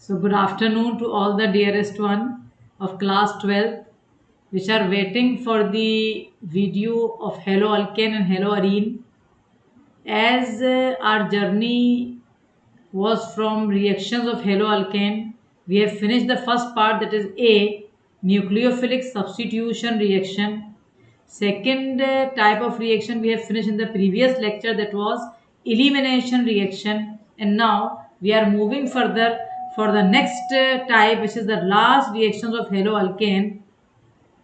So good afternoon to all the dearest one of class 12th which are waiting for the video of haloalkane and haloarene. As our journey was from reactions of haloalkane, we have finished the first part, that is A, nucleophilic substitution reaction. Second type of reaction we have finished in the previous lecture, that was elimination reaction, and now we are moving further for the next type, which is the last reactions of haloalkane,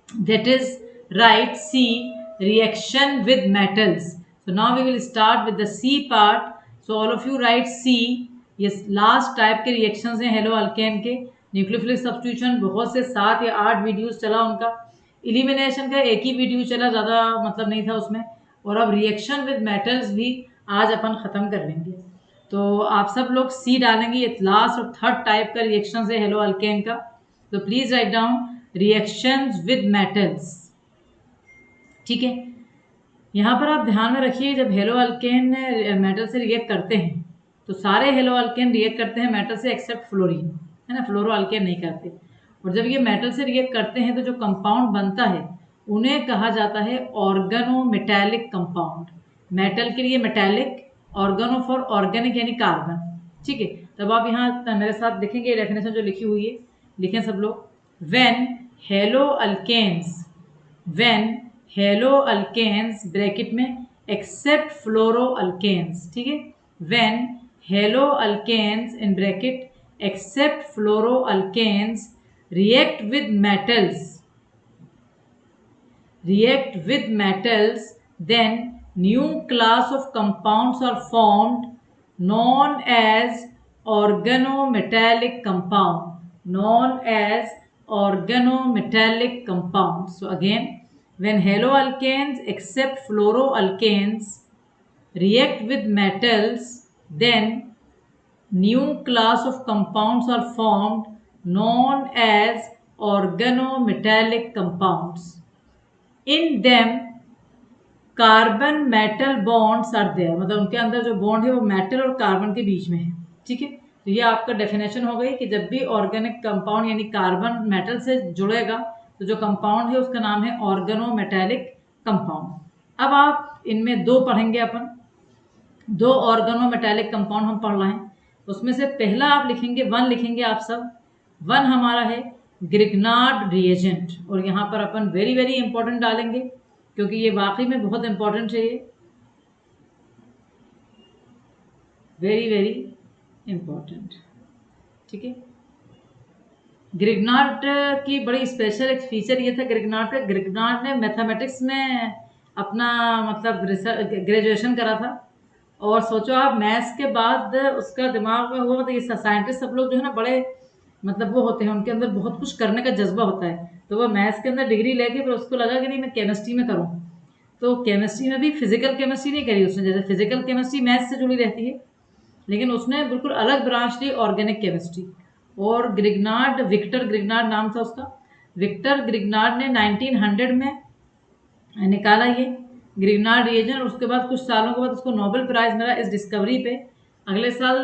that is right C, reaction with metals. So now we will start with the C part. So all of you write C. ये last type के reactions हैं hello alkane के. Nucleophilic substitution बहुत से 7 या 8 videos चला उनका. Elimination का एक ही वीडियो चला, ज़्यादा मतलब नहीं था उसमें. और अब रिएक्शन विद मेटल्स भी आज अपन ख़त्म कर लेंगे. तो आप सब लोग सी डालेंगे. ये लास्ट और थर्ड टाइप का रिएक्शन है हेलो अल्केन का. तो please write down reactions with metals. ठीक है, यहाँ पर आप ध्यान में रखिए, जब हेलो अल्केन मेटल से रिएक्ट करते हैं तो सारे हेलो अल्केन रिएक्ट करते हैं मेटल से एक्सेप्ट फ्लोरीन, है ना. फ्लोरो अल्केन नहीं करते. और जब ये मेटल से रिएक्ट करते हैं तो जो कंपाउंड बनता है उन्हें कहा जाता है ऑर्गेनो मेटैलिक कंपाउंड. मेटल के लिए मेटैलिक, ऑर्गेनो फॉर ऑर्गेनिक यानी कार्बन. ठीक है, तब आप यहाँ मेरे साथ लिखेंगे डेफिनेशन जो लिखी हुई है, लिखें सब लोग. व्हेन हेलो अल्केन्स ब्रैकेट में एक्सेप्ट फ्लोरो अल्केन्स. ठीक है, when halo alkanes in bracket except fluoro alkanes react with metals, then new class of compounds are formed known as organometallic compounds. So again, when haloalkanes except fluoroalkanes react with metals, then new class of compounds are formed known as organometallic compounds. In them carbon metal bonds are there, मतलब उनके अंदर जो bond है वो metal और carbon के बीच में है. ठीक है, तो ये आपका डेफिनेशन हो गई कि जब भी ऑर्गेनिक कंपाउंड यानी कार्बन मेटल से जुड़ेगा तो जो कंपाउंड है उसका नाम है ऑर्गेनोमेटैलिक कंपाउंड. अब आप इनमें दो पढ़ेंगे अपन, दो ऑर्गेनोमेटैलिक कंपाउंड हम पढ़ रहे हैं. उसमें से पहला आप लिखेंगे, वन लिखेंगे आप सब. वन हमारा है ग्रिग्नार्ड रिएजेंट, और यहाँ पर अपन वेरी वेरी इंपॉर्टेंट डालेंगे क्योंकि ये वाकई में बहुत इंपॉर्टेंट है. ये वेरी वेरी इंपॉर्टेंट. ठीक है, ग्रिग्नार्ड की बड़ी स्पेशल एक फीचर ये था ग्रिग्नार्ड का. ग्रिग्नार्ड ने मैथमेटिक्स में अपना मतलब ग्रेजुएशन करा था, और सोचो आप मैथ्स के बाद उसका दिमाग में हुआ, मतलब ये साइंटिस्ट सब लोग जो है ना बड़े मतलब वो होते हैं, उनके अंदर बहुत कुछ करने का जज्बा होता है. तो वो मैथ्स के अंदर डिग्री लेके फिर उसको लगा कि नहीं मैं केमिस्ट्री में करूँ. तो केमिस्ट्री में भी फिजिकल केमिस्ट्री नहीं करी उसने, जैसे फिजिकल केमिस्ट्री मैथ्स से जुड़ी रहती है, लेकिन उसने बिल्कुल अलग ब्रांच ली ऑर्गेनिक केमिस्ट्री. और ग्रिग्नार्ड, विक्टर ग्रिग्नार्ड नाम था उसका. विक्टर ग्रिग्नार्ड ने 1900 में निकाला ये ग्रिग्नार्ड रिएजेंट. उसके बाद कुछ सालों के बाद उसको नोबेल प्राइज़ मिला इस डिस्कवरी पे. अगले साल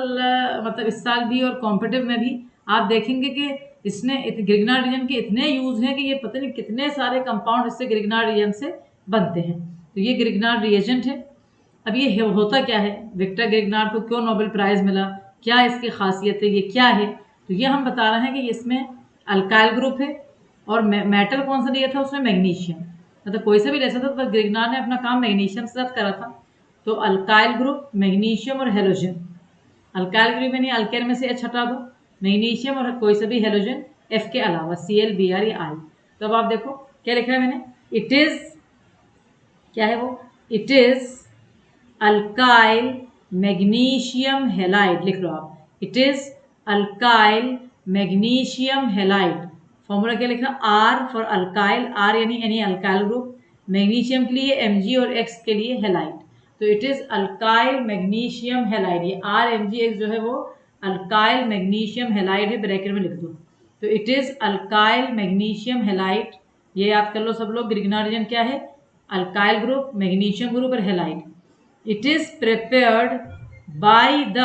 मतलब इस साल भी और कॉम्पिटिटिव में भी आप देखेंगे कि इसने ग्रिग्नार्ड रिएजेंट के इतने यूज़ हैं कि ये पता नहीं कितने सारे कंपाउंड इससे ग्रिग्नार्ड रिएजेंट से बनते हैं. तो ये ग्रिग्नार्ड रिएजेंट है. अब ये होता क्या है, विक्टर ग्रिग्नार्ड को क्यों नोबेल प्राइज़ मिला, क्या इसकी खासियत है, ये क्या है, तो ये हम बता रहे हैं कि इसमें अल्काइल ग्रुप है और मेटल कौन सा लिया था उसमें, मैग्नीशियम. मतलब कोई सा भी ले सकता था, पर ग्रिग्नार्ड ने अपना काम मैग्नीशियम के साथ करा था. तो अल्काइल ग्रुप, मैग्नीशियम और हेलोजन. अल्काइल ग्रुप यानी अल्केन में से एच हटा दो, मैग्नीशियम और कोई सा भी हेलोजन एफ के अलावा, Cl Br या I. तो अब आप देखो क्या लिखा है मैंने, इट इज, क्या है वो, it is alkyl magnesium halide. लिख लो आप, it is alkyl magnesium halide. Formula क्या लिखा, आर फॉर अल्काइल, आर यानी एनी अल्काइल ग्रुप, मैग्नीशियम के लिए Mg और X के लिए हेलाइड. तो it is alkyl magnesium halide. ये RMgX जो है वो अल्काइल मैग्नीशियम हेलाइड है, ब्रैकेट में लिख दो. तो it is alkyl magnesium halide. ये याद कर लो सब लोग, ग्रिग्नार्ड रिएजेंट क्या है, अल्काइल ग्रुप, मैग्नीशियम ग्रुप और halide. It is prepared by the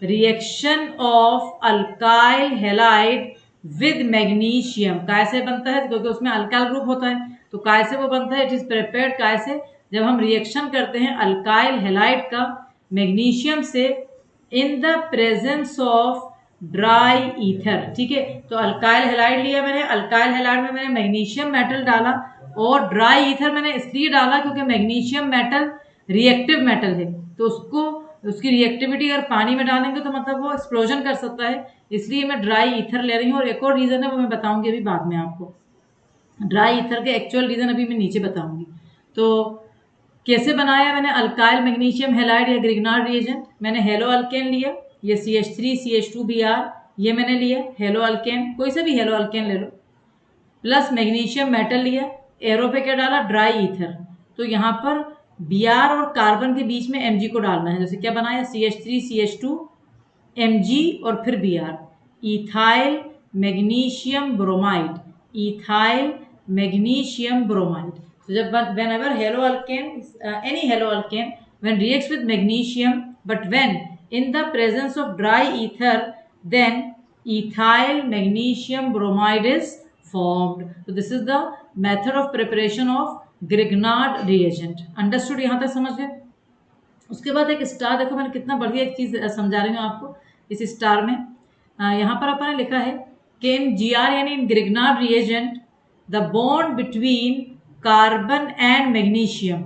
reaction of alkyl halide with magnesium, काय से बनता है क्योंकि उसमें अल्काइल ग्रुप होता है, तो काय से वो बनता है, इट इज प्रिपेयर्ड काय से, जब हम रिएक्शन करते हैं अल्काइल हैलाइड का मैग्नीशियम से इन the presence of dry ether. ठीक है, तो अल्काइल हैलाइड लिया मैंने, अल्काइल हैलाइड में मैंने मैग्नीशियम मेटल डाला और ड्राई ईथर मैंने इसलिए डाला क्योंकि मैग्नीशियम मेटल रिएक्टिव मेटल है, तो उसको उसकी रिएक्टिविटी अगर पानी में डालेंगे तो मतलब वो एक्सप्लोजन कर सकता है, इसलिए मैं ड्राई ईथर ले रही हूँ। और एक और रीज़न है वो मैं बताऊंगी अभी बाद में आपको, ड्राई ईथर के एक्चुअल रीज़न अभी मैं नीचे बताऊंगी। तो कैसे बनाया मैंने अल्काइल मैग्नीशियम हैलाइड या ग्रिग्नार्ड रिएजेंट, मैंने हेलो अल्केन लिया, ये CH3 CH2Br ये मैंने लिया हेलो अल्केन, कोई सा भी हेलो अल्केन ले लो, प्लस मैग्नीशियम मेटल लिया, एरो पे क्या डाला, ड्राई ईथर। तो यहाँ पर Br और कार्बन के बीच में Mg को डालना है, जैसे क्या बनाया CH3 CH2 Mg और फिर Br, ethyl magnesium bromide, ethyl magnesium bromide. So जब whenever halo alkane, any halo alkane when reacts with magnesium, but when in the presence of dry ether, then ethyl magnesium bromide is formed. So this is the method of preparation of Grignard reagent. Understood? यहाँ तक समझ गए? उसके बाद एक star, देखो मैंने कितना बढ़िया एक चीज़ समझा रही हूँ आपको इस स्टार में। यहाँ पर अपन ने लिखा है कि इन GR यानी in Grignard reagent the bond between carbon and magnesium,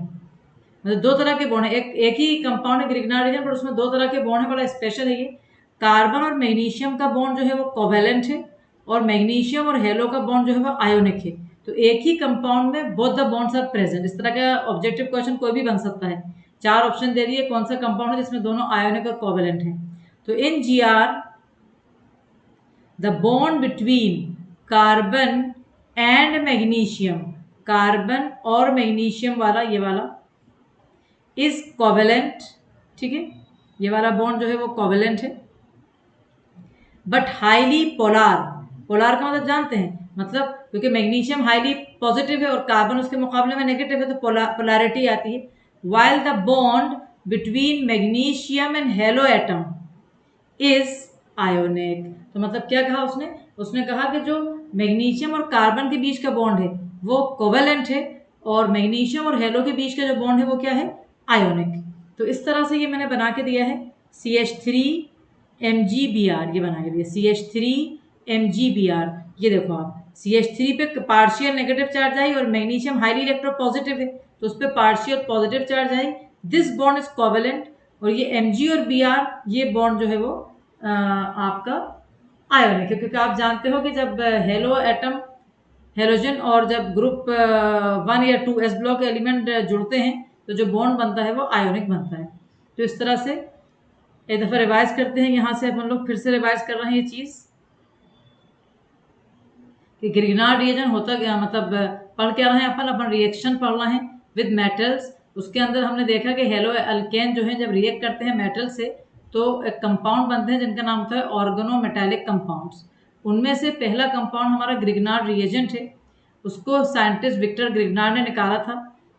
मतलब दो तरह के बॉन्ड है, एक ही कंपाउंड है ग्रिग्नार्ड रिएजेंट पर उसमें दो तरह के बॉन्ड है, बड़ा स्पेशल है ये। कार्बन और मैग्नीशियम का बॉन्ड जो है वो कोवेलेंट है और मैग्नीशियम और हेलो का बॉन्ड जो है वो आयोनिक है। तो एक ही कंपाउंड में both the bonds are present. इस तरह का ऑब्जेक्टिव क्वेश्चन कोई भी बन सकता है, चार ऑप्शन दे दिए कौन सा कंपाउंड है जिसमें दोनों आयोनिक और कोवेलेंट है। तो इन GR the bond between carbon and magnesium, carbon और मैग्नीशियम वाला ये वाला इज कोवेलेंट। ठीक है, ये वाला बॉन्ड जो है वो कोवेलेंट है, बट हाईली पोलार। पोलार का मतलब जानते हैं, मतलब क्योंकि मैग्नीशियम हाईली पॉजिटिव है और कार्बन उसके मुकाबले में नेगेटिव है, तो पोलैरिटी आती है। while the bond between magnesium and halo atom is ionic। तो मतलब क्या कहा उसने, उसने कहा कि जो मैग्नीशियम और कार्बन के बीच का बॉन्ड है वो कोवेलेंट है और मैग्नीशियम और हेलो के बीच का जो बॉन्ड है वो क्या है, आयोनिक। तो इस तरह से ये मैंने बना के दिया है CH3 MgBr, ये बना के दिया CH3 MgBr। ये देखो आप CH3 पे पार्शियल नेगेटिव चार्ज आई और मैग्नीशियम हाईली इलेक्ट्रोपॉजिटिव है तो उस पर partial positive charge I, this bond is covalent. और ये Mg और Br ये बॉन्ड जो है वो आपका आयोनिक है, क्योंकि आप जानते हो कि जब हेलो एटम हेलोजन और जब ग्रुप 1 या 2 S ब्लॉक एलिमेंट जुड़ते हैं तो जो बॉन्ड बनता है वो आयोनिक बनता है। तो इस तरह से एक दफ़ा रिवाइज करते हैं, यहाँ से अपन लोग फिर से रिवाइज कर रहे हैं ये चीज़ कि ग्रिग्नार्ड रिएजेंट होता क्या, मतलब पढ़ क्या रहे हैं अपन रिएक्शन पढ़ रहे हैं विद मेटल्स। उसके अंदर हमने देखा कि हेलो अल्केन जो है जब रिएक्ट करते हैं मेटल से तो एक कंपाउंड बनते हैं जिनका नाम होता है ऑर्गेनोमेटालिक कंपाउंड्स। उनमें से पहला कंपाउंड हमारा ग्रिग्नार्ड रिएजेंट है, उसको साइंटिस्ट विक्टर ग्रिग्नार्ड ने निकाला था।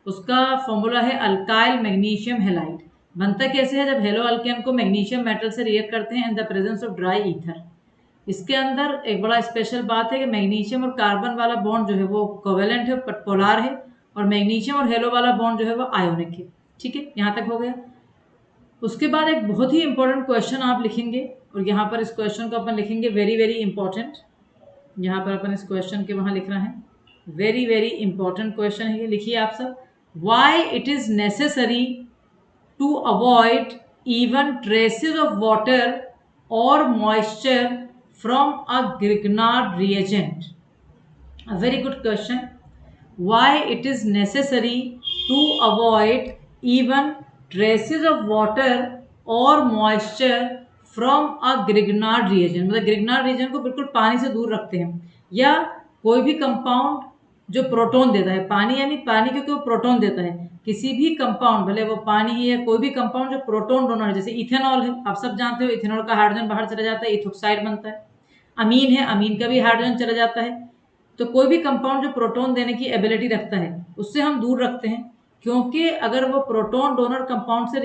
उसका फॉर्मूला है अल्काइल मैग्नीशियम हैलाइड। बनता कैसे है, जब हेलो अल्केन को मैग्नीशियम मेटल से रिएक्ट करते हैं इन the presence of dry ether. इसके अंदर एक बड़ा स्पेशल बात है कि मैग्नीशियम और कार्बन वाला बॉन्ड जो है वो कोवेलेंट है, पोलार है, और मैग्नीशियम और हेलो वाला बॉन्ड जो है वो आयोनिक है। ठीक है, यहाँ तक हो गया। उसके बाद एक बहुत ही इंपॉर्टेंट क्वेश्चन आप लिखेंगे और यहाँ पर इस क्वेश्चन को अपन लिखेंगे वेरी वेरी इंपॉर्टेंट। यहाँ पर अपन इस क्वेश्चन के वहाँ लिख रहे हैं वेरी वेरी इंपॉर्टेंट क्वेश्चन है ये, लिखिए आप सब। Why it is necessary to avoid even traces of water और moisture from a Grignard reagent? A very good question. Why it is necessary to avoid even traces of water or moisture from a Grignard reagent? मतलब Grignard reagent को बिल्कुल पानी से दूर रखते हैं, या कोई भी कंपाउंड जो प्रोटॉन देता है, पानी यानी पानी क्योंकि वो प्रोटॉन देता है, किसी भी कंपाउंड भले वो पानी है या कोई भी कंपाउंड जो प्रोटॉन डोनर है, जैसे इथेनॉल है, आप सब जानते हो इथेनॉल का हाइड्रोजन बाहर चला जाता है, इथोक्साइड बनता है। अमीन है, अमीन का भी हाइड्रोजन चला जाता है। तो कोई भी कंपाउंड जो प्रोटॉन देने की एबिलिटी रखता है उससे हम दूर रखते हैं। क्योंकि अगर वो प्रोटॉन डोनर कंपाउंड से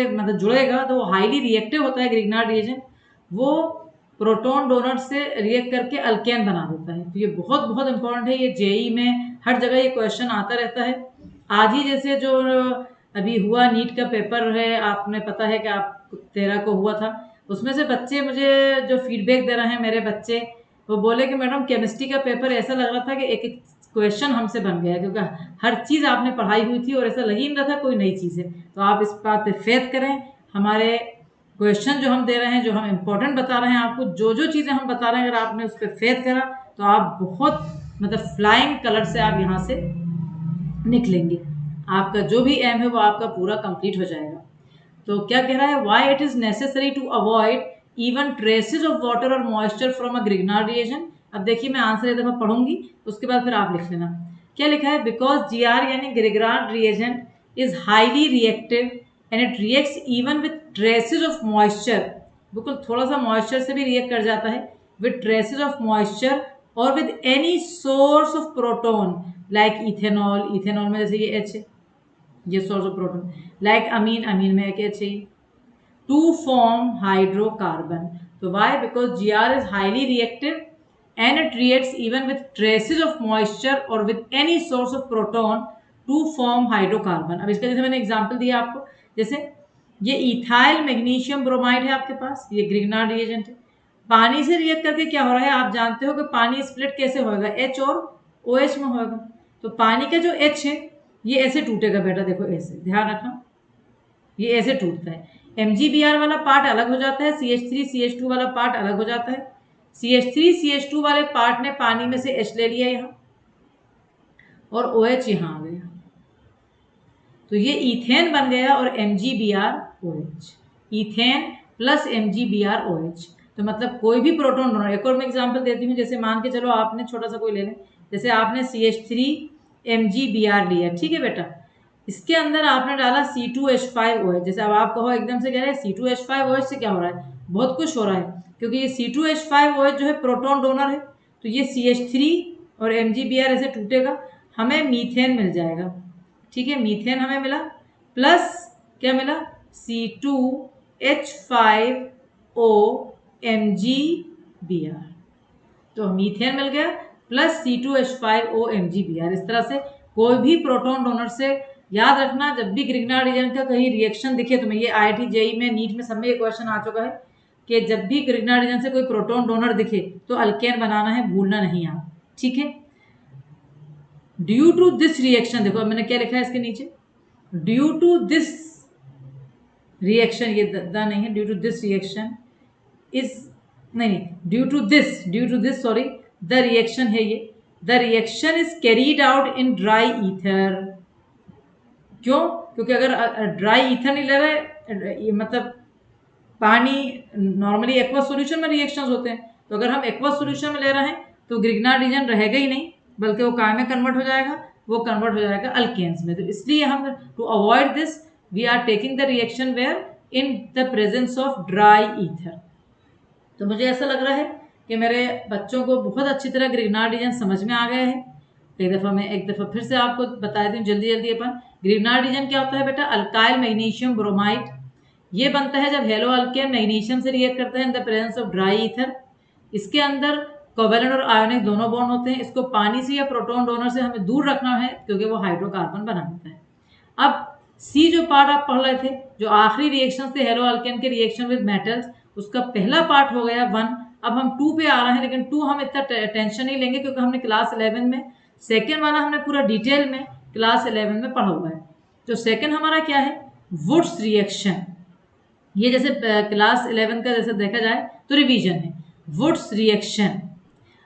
मतलब जुड़ेगा तो वो हाईली रिएक्टिव होता है ग्रिग्नार्ड रिएजेंट, वो प्रोटॉन डोनर से रिएक्ट करके अल्केन बना देता है। तो ये बहुत बहुत इंपॉर्टेंट है, ये जेई में हर जगह ये क्वेश्चन आता रहता है। आज ही जैसे जो अभी हुआ नीट का पेपर है, आपने पता है कि आप 13 को हुआ था, उसमें से बच्चे मुझे जो फीडबैक दे रहे हैं मेरे बच्चे, वो बोले कि मैडम केमिस्ट्री का पेपर ऐसा लग रहा था कि एक एक क्वेश्चन हमसे बन गया, क्योंकि हर चीज़ आपने पढ़ाई हुई थी और ऐसा लग ही नहीं रहा था कोई नई चीज़ है। तो आप इस बात पे फेथ करें, हमारे क्वेश्चन जो हम दे रहे हैं, जो हम इम्पोर्टेंट बता रहे हैं आपको, जो जो चीज़ें हम बता रहे हैं, अगर आपने उस पर फेथ करा तो आप बहुत मतलब फ्लाइंग कलर से आप यहाँ से निकलेंगे। आपका जो भी एम है वो आपका पूरा कंप्लीट हो जाएगा। तो क्या कह रहा है, why it is necessary to avoid even traces of water और moisture from a Grignard reagent. अब देखिए मैं आंसर एक दफा पढ़ूंगी, उसके बाद फिर आप लिख लेना। क्या लिखा है, बिकॉज जी आर यानी Grignard reagent is highly reactive and it reacts even with traces of moisture, बिल्कुल थोड़ा सा मॉइस्चर से भी रिएक्ट कर जाता है, विथ ट्रेसेस ऑफ मॉइस्चर और with any source of proton like ethanol, ethanol में जैसे ये एच है, ये source of proton, like amine, amine में एक एच है, टू फॉर्म हाइड्रोकार्बन। तो why, because G R is highly reactive and it reacts even with traces of moisture और with any source of proton to form hydrocarbon. अब इसका जैसे मैंने example दिया आपको, जैसे ये इथाइल मैग्नीशियम ब्रोमाइड है आपके पास, ये ग्रिग्नार्ड रिएजेंट है, पानी से रिएक्ट करके क्या हो रहा है, आप जानते हो कि पानी स्प्लिट कैसे होगा, एच और ओ एच में होगा। तो पानी का जो एच है ये ऐसे टूटेगा बेटा, देखो ऐसे, ध्यान रखना, ये ऐसे टूटता है। MgBr वाला पार्ट अलग हो जाता है, CH3 CH2 वाला पार्ट अलग हो जाता है। CH3 CH2 वाले पार्ट ने पानी में से H ले लिया यहाँ, और OH यहाँ आ गया, तो ये इथेन बन गया और MgBrOH, इथेन प्लस MgBrOH। तो मतलब कोई भी प्रोटॉन डोनर, एक और मैं एग्जांपल देती हूँ, जैसे मान के चलो आपने छोटा सा कोई ले लें, जैसे आपने CH3 MgBr लिया, ठीक है बेटा, इसके अंदर आपने डाला C2H5OH। जैसे अब आप कहो एकदम से कह रहे हैं C2H5OH से क्या हो रहा है, बहुत कुछ हो रहा है, क्योंकि ये C2H5OH जो है प्रोटॉन डोनर है, तो ये CH3 और MgBr ऐसे टूटेगा, हमें मीथेन मिल जाएगा, ठीक है, मीथेन हमें मिला, प्लस क्या मिला, C2H5OMgBr, तो मीथेन मिल गया प्लस C2H5OMgBr। इस तरह से कोई भी प्रोटॉन डोनर से, याद रखना जब भी ग्रिग्नार्ड रिएजेंट का कहीं रिएक्शन दिखे तुम्हें, ये IIT JEE में नीट में सब में ये क्वेश्चन आ चुका है कि जब भी ग्रिग्नार्ड रिएजेंट से कोई प्रोटॉन डोनर दिखे तो अल्केन बनाना है, भूलना नहीं आप, ठीक है। ड्यू टू दिस रिएक्शन, देखो मैंने क्या लिखा है इसके नीचे, ड्यू टू दिस रिएक्शन, ये द नहीं है, due to this reaction is, नहीं, due to this sorry, the reaction है ये, the reaction is carried out in dry ether. क्यों, क्योंकि अगर ड्राई ईथर नहीं ले रहे, मतलब पानी नॉर्मली एक्वा सॉल्यूशन में रिएक्शंस होते हैं, तो अगर हम एक्वा सॉल्यूशन में ले रहे हैं तो ग्रिग्नार्ड रिएजेंट रहेगा ही नहीं, बल्कि वो काय में कन्वर्ट हो जाएगा, वो कन्वर्ट हो जाएगा अल्केन्स में। तो इसलिए हम to avoid this we are taking the reaction where in the presence of dry ether. तो मुझे ऐसा लग रहा है कि मेरे बच्चों को बहुत अच्छी तरह ग्रिग्नार्ड रिएजेंट समझ में आ गया है। एक दफ़ा फिर से आपको बता दें जल्दी जल्दी अपन, ग्रिग्नार्ड रिएजेंट क्या होता है बेटा, अल्काइल मैग्नीशियम ब्रोमाइड, ये बनता है जब हेलो अल्केन मैग्नीशियम से रिएक्ट करता है इन the presence of dry ether. इसके अंदर कोवेलेंट और आयोनिक दोनों बॉन्ड होते हैं, इसको पानी से या प्रोटॉन डोनर से हमें दूर रखना है क्योंकि वो हाइड्रोकार्बन बना देता है। अब सी जो पार्ट आप पढ़ रहे थे, जो आखिरी रिएक्शन थे हेलो अल्केन के रिएक्शन विद मेटल्स, उसका पहला पार्ट हो गया 1। अब हम 2 पे आ रहे हैं, लेकिन 2 हम इतना टेंशन नहीं लेंगे क्योंकि हमने क्लास 11 में सेकेंड वाला हमने पूरा डिटेल में क्लास 11 में पढ़ा हुआ है। तो सेकेंड हमारा क्या है, वुड्स रिएक्शन, ये जैसे क्लास 11 का जैसे देखा जाए तो रिवीजन है। वुड्स रिएक्शन,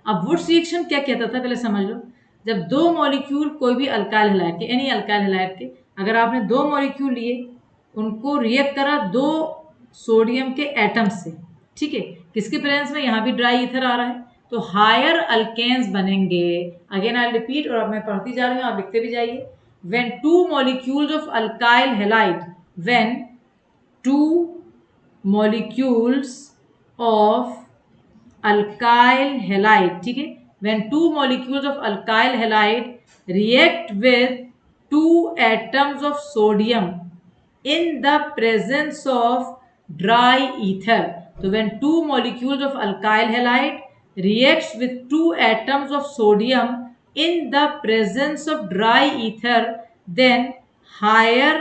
अब वुड्स रिएक्शन क्या कहता था पहले समझ लो, जब दो मॉलिक्यूल कोई भी अल्काइल हैलाइड के, एनी अल्काइल हैलाइड के, अगर आपने 2 मॉलिक्यूल लिए, उनको रिएक्ट करा 2 सोडियम के एटम से, ठीक है, किसके प्रेजेंस में, यहाँ भी ड्राई ईथर आ रहा है, तो हायर अल्केन्स बनेंगे। अगेन आई रिपीट, और अब मैं पढ़ती जा रही हूँ, आप लिखते भी जाइए। When 2 molecules of alkyl halide, when 2 molecules of alkyl halide, ठीक है, when 2 molecules of alkyl halide react with 2 atoms of sodium in the presence of dry ether. So when 2 molecules of alkyl halide reacts with 2 atoms of sodium in the presence of dry ether, then higher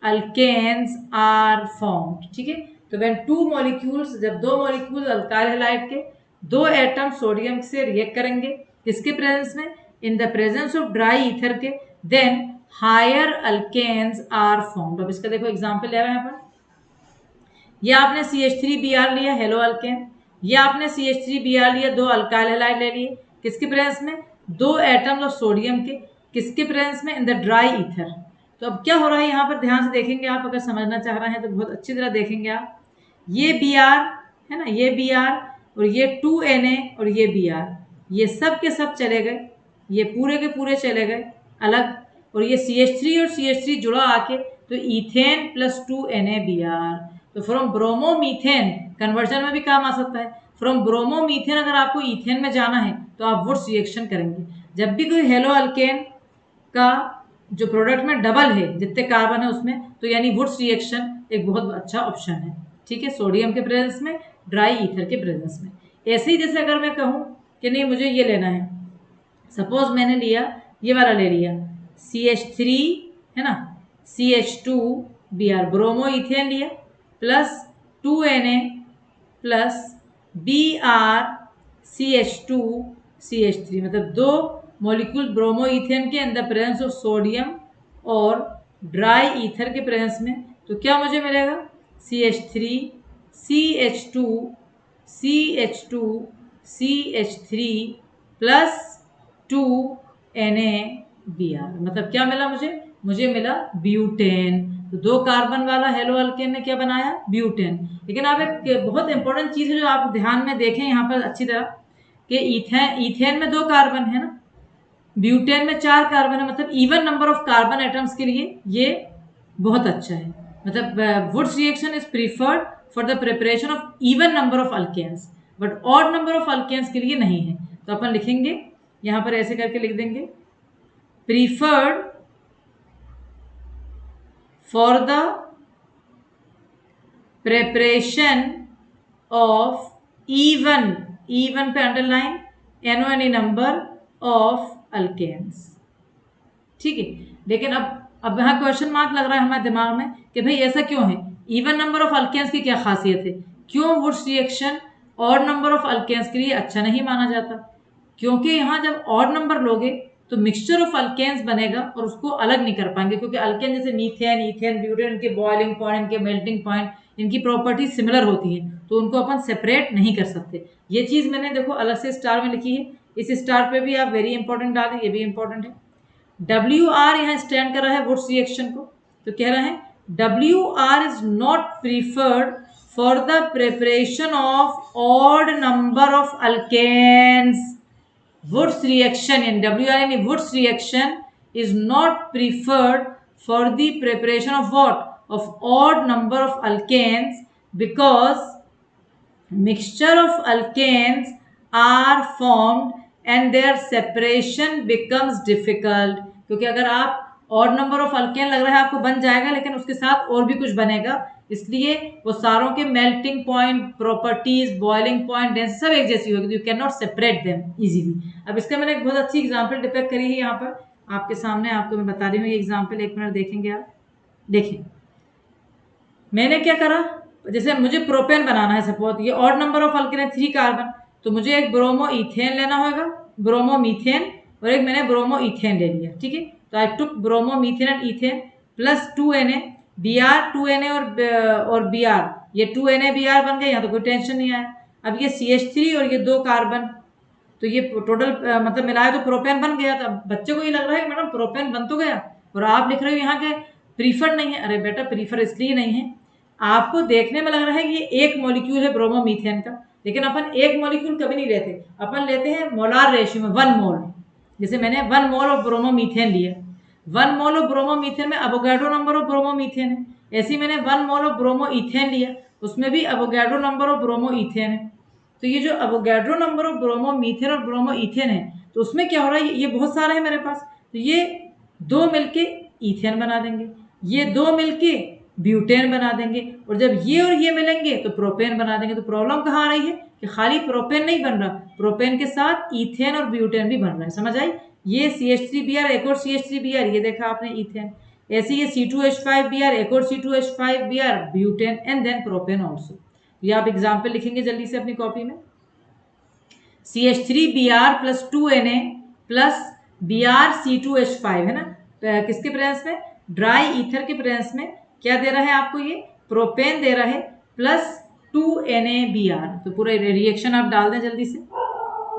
alkanes are formed. ठीक है, तो when 2 molecules, जब 2 molecules alkyl halide के 2 atom sodium से react करेंगे किसके presence में, in the presence of dry ether के, then higher alkanes are formed. अब इसका देखो एग्जांपल ले रहे हैं यहाँ पर, ये आपने CH3Br लिया हेलो अल्केन, ये आपने CH3Br लिया, 2 अल्काइल हैलाइड ले लिए किसके प्रेजेंस में, 2 एटम्स ऑफ सोडियम के किसके प्रेजेंस में, इन द ड्राई ईथर। तो अब क्या हो रहा है यहाँ पर, ध्यान से देखेंगे आप, अगर समझना चाह रहे हैं तो बहुत अच्छी तरह देखेंगे आप, ये Br है ना, ये Br और ये 2Na और ये Br, ये सब के सब चले गए, ये पूरे के पूरे चले गए अलग, और ये CH3 और CH3 जुड़ा आके तो इथेन प्लस 2NaBr। तो फ्रॉम ब्रोमोमीथेन कन्वर्जन में भी काम आ सकता है। फ्रॉम ब्रोमोमीथेन अगर आपको इथेन में जाना है तो आप वुड्स रिएक्शन करेंगे। जब भी कोई हेलो अल्केन का जो प्रोडक्ट में डबल है जितने कार्बन है उसमें, तो यानी वुड्स रिएक्शन एक बहुत अच्छा ऑप्शन है। ठीक है, सोडियम के प्रेजेंस में, ड्राई ईथर के प्रेजेंस में। ऐसे ही जैसे अगर मैं कहूँ कि नहीं मुझे ये लेना है, सपोज मैंने लिया ये वाला ले लिया CH3 है ना, CH2Br ब्रोमो इथेन लिया plus 2Na plus Br CH2 CH3, मतलब 2 मॉलिक्यूल ब्रोमो इथेन के इन द प्रेजेंस ऑफ सोडियम और ड्राई ईथर के प्रेजेंस में, तो क्या मुझे मिलेगा, CH3 CH2 CH2 CH3 plus 2NaBr, मतलब क्या मिला मुझे मिला ब्यूटेन। तो 2 कार्बन वाला हेलो अल्केन ने क्या बनाया, ब्यूटेन। लेकिन आप एक बहुत इंपॉर्टेंट चीज है जो आप ध्यान में देखें यहाँ पर अच्छी तरह, कि इथेन में 2 कार्बन है ना, ब्यूटेन में 4 कार्बन है, मतलब even number of carbon atoms के लिए ये बहुत अच्छा है। मतलब Wurtz reaction is preferred for the preparation of even number of alkanes, but odd number of alkanes के लिए नहीं है। तो अपन लिखेंगे यहाँ पर ऐसे करके लिख देंगे, preferred for the preparation of even पे underline any number of alkanes. ठीक है, लेकिन अब यहाँ क्वेश्चन मार्क लग रहा है हमारे दिमाग में कि भाई ऐसा क्यों है, इवन नंबर ऑफ अल्केन्स की क्या खासियत है, क्यों Wurtz reaction odd number of alkanes के लिए अच्छा नहीं माना जाता। क्योंकि यहाँ जब ऑड नंबर लोगे तो मिक्सचर ऑफ अल्केन्स बनेगा और उसको अलग नहीं कर पाएंगे, क्योंकि अल्केन जैसे मीथेन इथेन ब्यूटेन, इनके बॉइलिंग पॉइंट, इनके मेल्टिंग पॉइंट, इनकी प्रॉपर्टीज सिमिलर होती हैं, तो उनको अपन सेपरेट नहीं कर सकते। ये चीज मैंने देखो अलग से स्टार में लिखी है, इस स्टार पे भी आप वेरी इंपॉर्टेंट डालें, ये भी इंपॉर्टेंट है। WR यहाँ स्टैंड कर रहा है वुड्स रिएक्शन को, तो कह रहे हैं WR is not preferred for the preparation of odd number of alkanes. Woods reaction in WR यानी Woods reaction is not preferred for the preparation of what? Of odd number of alkanes, because mixture of alkanes are formed and their separation becomes difficult। क्योंकि अगर आप odd number of alkane लग रहा है आपको बन जाएगा, लेकिन उसके साथ और भी कुछ बनेगा, इसलिए वो सारों के melting point, properties, boiling point, density सब एक जैसी होगी, you can not separate them easily. अब इसका मैंने एक बहुत अच्छी एग्जांपल डिपेक्ट करी है यहाँ पर आपके सामने, आपको मैं बता रही हूँ ये एग्जांपल, 1 मिनट देखेंगे आप। देखिए मैंने क्या करा, जैसे मुझे प्रोपेन बनाना है, सपोज ये ऑड नंबर ऑफ अल्केन है 3 कार्बन, तो मुझे एक ब्रोमो इथेन लेना होगा, ब्रोमो मीथेन, और एक मैंने ब्रोमो इथेन ले लिया। ठीक है, तो I took bromo methane and ethane plus 2Na Br 2Na और Br, ये 2Na Br बन गए, यहाँ तो कोई टेंशन नहीं आया। अब ये CH3 और ये 2 कार्बन, तो ये टोटल मतलब मिलाया तो प्रोपेन बन गया। तो बच्चे को ये लग रहा है कि मैडम प्रोपेन बन तो गया, और आप लिख रहे हो यहाँ के प्रीफर नहीं है। अरे बेटा प्रीफर इसलिए नहीं है, आपको देखने में लग रहा है कि ये एक मॉलिक्यूल है ब्रोमोमीथेन का, लेकिन अपन एक मॉलिक्यूल कभी नहीं लेते, अपन लेते हैं मोलार रेशियो में 1 मोल। जैसे मैंने 1 मोल ऑफ ब्रोमोमीथेन लिया, 1 मोल ऑफ ब्रोमोमीथेन में एवोगाड्रो नंबर ऑफ ब्रोमोमीथेन है। ऐसे ही मैंने 1 मोल ऑफ ब्रोमो इथेन लिया, उसमें भी Avogadro number of bromo ethane है। तो ये जो Avogadro number of bromo methane और ब्रोमो इथेन है, तो उसमें क्या हो रहा है, ये बहुत सारे हैं मेरे पास, तो ये 2 मिलके ईथेन बना देंगे, ये दो मिलके ब्यूटेन बना देंगे, और जब ये और ये मिलेंगे तो प्रोपेन बना देंगे। तो प्रॉब्लम कहाँ आ रही है कि खाली प्रोपेन नहीं बन रहा, प्रोपेन के साथ ईथेन और ब्यूटेन भी बन रहा है। समझ आई? ये CH3Br एक और CH3Br, ये देखा आपने ईथेन। ऐसे ये C2H5Br एक और C2H5Br butane and then propane also. ये आप एग्जाम्पल लिखेंगे जल्दी से अपनी कॉपी में। CH3Br plus 2Na plus BrC2H5 है ना, किसके प्रेजेंस में? ड्राई ईथर के प्रेजेंस में क्या दे रहा है आपको? ये प्रोपेन दे रहा है प्लस 2NaBr। तो पूरा रिएक्शन आप डाल दें जल्दी से,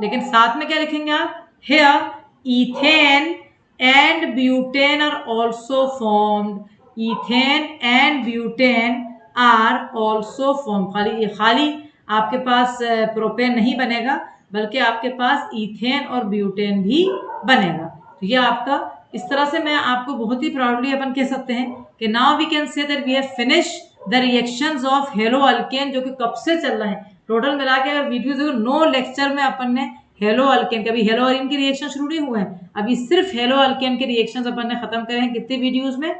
लेकिन साथ में क्या लिखेंगे आप? Here ethane and butane are also formed, ethane and butane are also form. खाली आपके पास प्रोपेन नहीं बनेगा, बल्कि आपके पास ईथेन और ब्यूटेन भी बनेगा। तो ये आपका, इस तरह से मैं आपको बहुत ही प्राउडली अपन कह सकते हैं कि now we can say that we have finish the reactions of halo alkane, जो कि कब से चल रहे हैं। टोटल मिला के अगर वीडियो देखो 9 लेक्चर में अपन ने हेलो अल्केन, कभी हेलो अरीन के रिएक्शन शुरू नहीं हुए हैं, अभी सिर्फ हेलो अल्केन के रिएक्शंस अपन ने खत्म करे हैं। कितने वीडियोस में?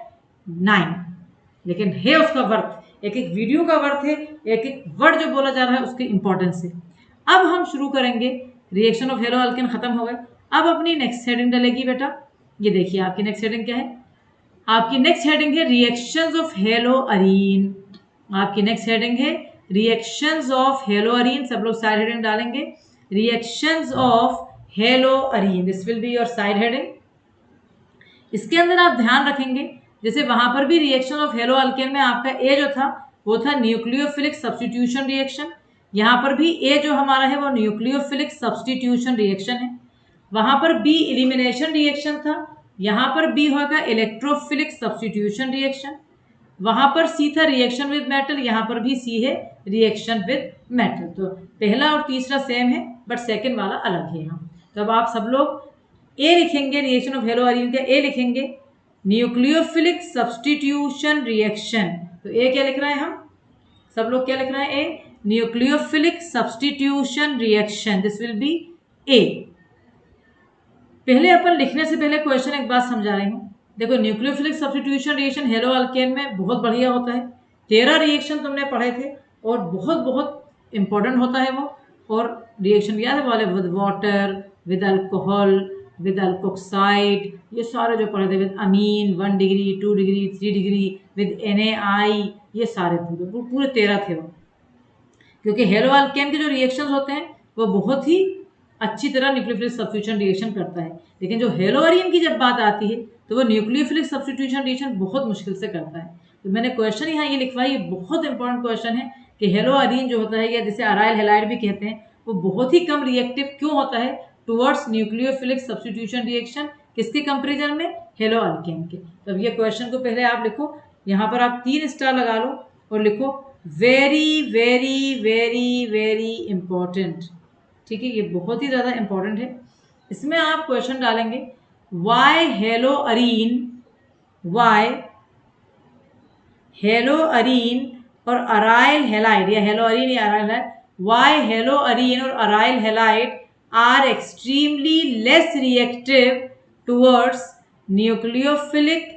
9। लेकिन है उसका वर्थ, एक एक वीडियो का वर्थ है, एक एक वर्ड जो बोला जा रहा है उसकी इंपॉर्टेंस है। अब हम शुरू करेंगे, रिएक्शन ऑफ हेलो अल्केन खत्म हो गए, अब अपनी नेक्स्ट हेडिंग डलेगी बेटा। ये देखिए आपकी नेक्स्ट हेडिंग क्या है? आपकी नेक्स्ट हेडिंग है रिएक्शंस ऑफ हेलो अरीन। आपकी नेक्स्ट हेडिंग है रिएक्शंस ऑफ हेलो अरीन। सब लोग साइड हेडिंग डालेंगे, reactions of halo Areen, this will be your side heading. इसके अंदर आप ध्यान रखेंगे, जैसे वहां पर भी रिएक्शन ऑफ हेलो अल्केन में आपका ए जो था वो था न्यूक्लियोफिलिक सब्स्टिट्यूशन रिएक्शन, यहाँ पर भी ए जो हमारा है वो न्यूक्लियोफिलिक सब्स्टिट्यूशन रिएक्शन है। वहां पर बी एलिमिनेशन रिएक्शन था, यहाँ पर बी होगा इलेक्ट्रोफिलिक सब्स्टिट्यूशन रिएक्शन। वहां पर सी था रिएक्शन विद मेटल, यहाँ पर भी सी है रिएक्शन विद मेटल। तो पहला और तीसरा सेम है, बट सेकंड वाला अलग है यहाँ। तो अब आप सब लोग ए लिखेंगे, रिएक्शन ऑफ हेलो अरीन का ए लिखेंगे, न्यूक्लियोफिलिक सब्स्टिट्यूशन रिएक्शन। तो ए क्या लिख रहे हैं हम सब लोग? क्या लिख रहे हैं? A nucleophilic substitution reaction, this will be a. पहले अपन लिखने से पहले क्वेश्चन एक बात समझा रही हूँ। देखो nucleophilic substitution reaction hello alkane में बहुत बढ़िया होता है। 13 रिएक्शन तुमने पढ़े थे और बहुत बहुत इंपॉर्टेंट होता है वो। और रिएक्शन याद है वाले, with water, with alcohol, with alkoxide, ये सारे जो पढ़े थे, with amine 1 degree 2 degree 3 degree, with NaI, ये सारे पूरे 13 थे वो। क्योंकि हेलो अल्केन के जो रिएक्शंस होते हैं वो बहुत ही अच्छी तरह न्यूक्लियोफिलिक सब्स्टिट्यूशन रिएक्शन करता है, लेकिन जो हेलो अरीन की जब बात आती है तो वो न्यूक्लियोफिलिक सब्स्टिट्यूशन रिएक्शन बहुत मुश्किल से करता है। तो मैंने क्वेश्चन यहाँ ये लिखवाई, ये बहुत इंपॉर्टेंट क्वेश्चन है कि हेलो अरीन जो होता है, या जिसे अराइल हेलाइड भी कहते हैं, वो बहुत ही कम रिएक्टिव क्यों होता है टुवर्ड्स न्यूक्लियोफिलिक सब्स्टिट्यूशन रिएक्शन, किसके कंपेरिजन में? हेलो अल्केन के। तो ये क्वेश्चन को पहले आप लिखो, यहाँ पर आप 3 स्टार लगा लो और लिखो very very very very important. ठीक है, ये बहुत ही ज़्यादा इंपॉर्टेंट है। इसमें आप क्वेश्चन डालेंगे why haloarene, why haloarene और अराइल हेलाइड, या हेलो अरीन या aryl halide, why haloarene और aryl halide are extremely less reactive towards nucleophilic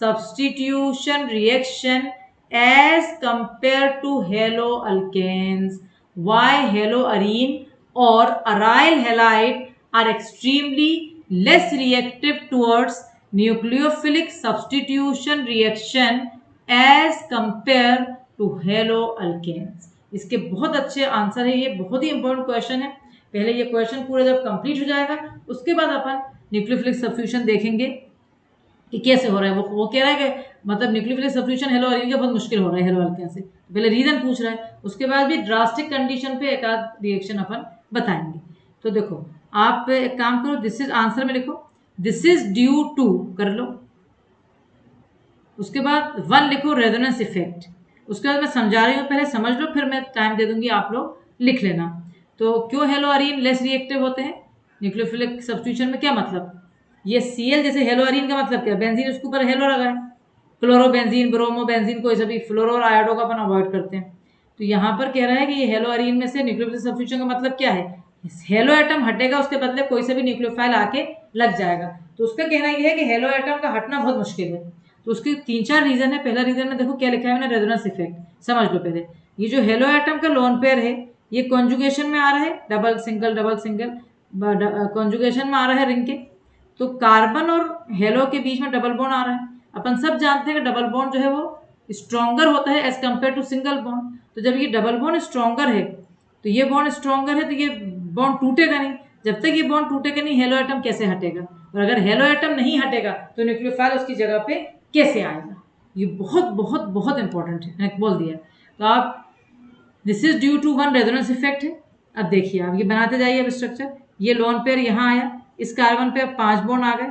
substitution reaction as compare to haloalkanes. Why haloarene or aryl halide are extremely less reactive towards nucleophilic substitution reaction as compare to haloalkanes। इसके बहुत अच्छे answer है, ये बहुत ही important question है। पहले ये question पूरा जब कंप्लीट हो जाएगा उसके बाद अपन न्यूक्लियोफिलिक सब्स्टिट्यूशन देखेंगे कि कैसे हो रहा है। वो कह रहा है कि मतलब न्यूक्लियोफिलिक सब्स्टिट्यूशन हेलो अरीन का बहुत मुश्किल हो रहा है हेलो अल्केन से, पहले रीजन पूछ रहा है, उसके बाद भी ड्रास्टिक कंडीशन पे एक आध रिएक्शन अपन बताएंगे। तो देखो आप एक काम करो, दिस इज आंसर में लिखो दिस इज ड्यू टू कर लो, उसके बाद 1 लिखो रेजोनेंस इफेक्ट, उसके बाद मैं समझा रही हूँ, पहले समझ लो फिर मैं टाइम दे दूंगी, आप लोग लिख लेना। तो क्यों हेलो अरीन लेस रिएक्टिव होते हैं न्यूक्लियोफिलिक सब्स्टिट्यूशन में? क्या मतलब, ये Cl जैसे हेलो अरीन का मतलब क्या, बेंजीन उसके ऊपर हेलो लगा है, क्लोरोबेंजीन, ब्रोमोबेंजीन, कोई सभी फ्लोरो और आयोडो का अपन अवॉइड करते हैं। तो यहाँ पर कह रहा है कि ये हेलो अरीन में से न्यूक्लियोफिलिक सब्स्टिट्यूशन का मतलब क्या है, हेलो एटम हटेगा, उसके बदले कोई सा भी न्यूक्लियोफाइल आके लग जाएगा। तो उसका कहना यह है कि हेलो एटम का हटना बहुत मुश्किल है। तो उसके 3-4 रीजन है। पहला रीजन में देखो क्या लिखा है मैंने, रेजोनेंस इफेक्ट। समझ लो पहले, ये जो हेलो एटम का लोन पेयर है ये कॉन्जुगेशन में आ रहा है, डबल सिंगल कॉन्जुगेशन में आ रहा है रिंग के। तो कार्बन और हेलो के बीच में डबल बॉन्ड आ रहा है। अपन सब जानते हैं कि डबल बॉन्ड जो है वो स्ट्रॉन्गर होता है as compare to single bond. तो जब ये डबल बॉन्ड स्ट्रॉन्गर है तो ये बॉन्ड स्ट्रॉन्गर है तो ये बॉन्ड टूटेगा नहीं। जब तक ये बॉन्ड टूटेगा नहीं हेलो एटम कैसे हटेगा, और अगर हेलो एटम नहीं हटेगा तो न्यूक्लियोफाइल उसकी जगह पे कैसे आएगा। ये बहुत बहुत बहुत इंपॉर्टेंट है, मैंने बोल दिया। तो आप this is due to one resonance effect है। अब देखिए आप ये बनाते जाइए अब स्ट्रक्चर। ये लोन पेयर यहाँ आया, इस कार्बन पे अब 5 बॉन्ड आ गए,